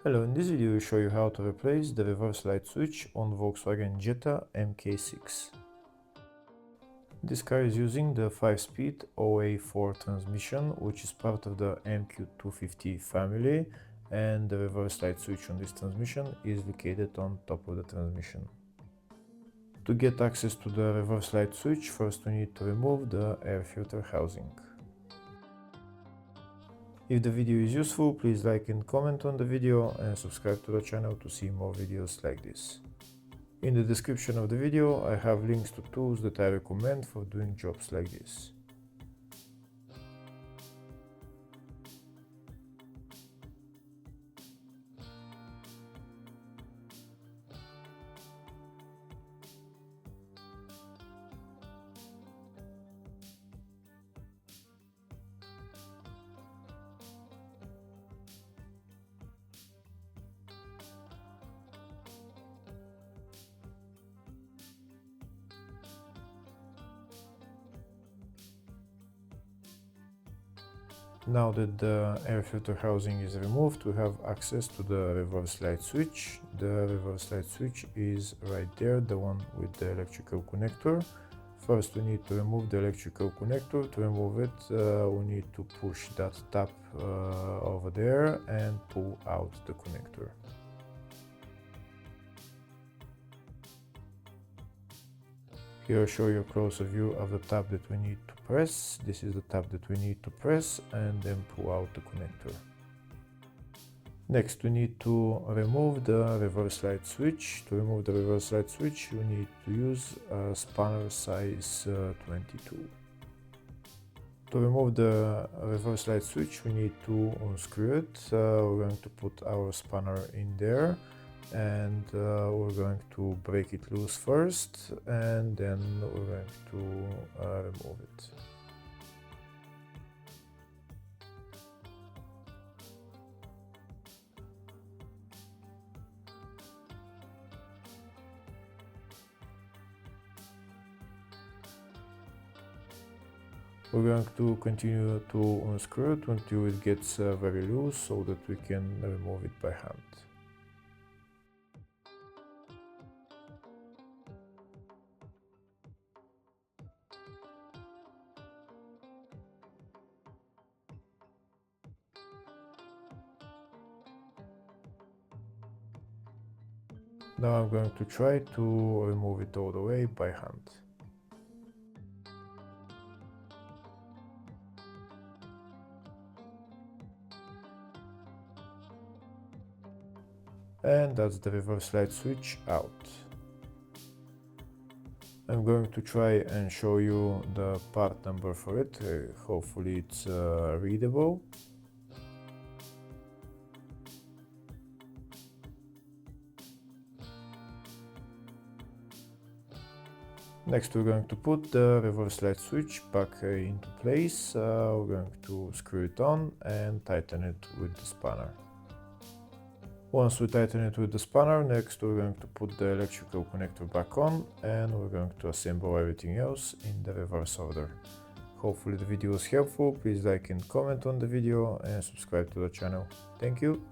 Hello, in this video I will show you how to replace the reverse light switch on Volkswagen Jetta MK6. This car is using the 5-speed OA4 transmission, which is part of the MQ250 family, and the reverse light switch on this transmission is located on top of the transmission. To get access to the reverse light switch, first we need to remove the air filter housing. If the video is useful, please like and comment on the video and subscribe to the channel to see more videos like this. In the description of the video I have links to tools that I recommend for doing jobs like this. Now that the air filter housing is removed, we have access to the reverse light switch. The reverse light switch is right there, the one with the electrical connector. First we need to remove the electrical connector. To remove it, we need to push that tab over there and pull out the connector. Here I show you a closer view of the tab that we need to press. This is the tab that we need to press and then pull out the connector. Next we need to remove the reverse light switch. To remove the reverse light switch you need to use a spanner size 22. To remove the reverse light switch we need to unscrew it. We're going to put our spanner in there and we're going to break it loose first and then we're going to remove it. We're going to continue to unscrew it until it gets very loose so that we can remove it by hand. Now I'm going to try to remove it all the way by hand. And that's the reverse light switch out. I'm going to try and show you the part number for it. Hopefully it's readable. Next we're going to put the reverse light switch back into place. We're going to screw it on and tighten it with the spanner. Once we tighten it with the spanner, next we're going to put the electrical connector back on and we're going to assemble everything else in the reverse order. Hopefully the video was helpful. Please like and comment on the video and subscribe to the channel. Thank you.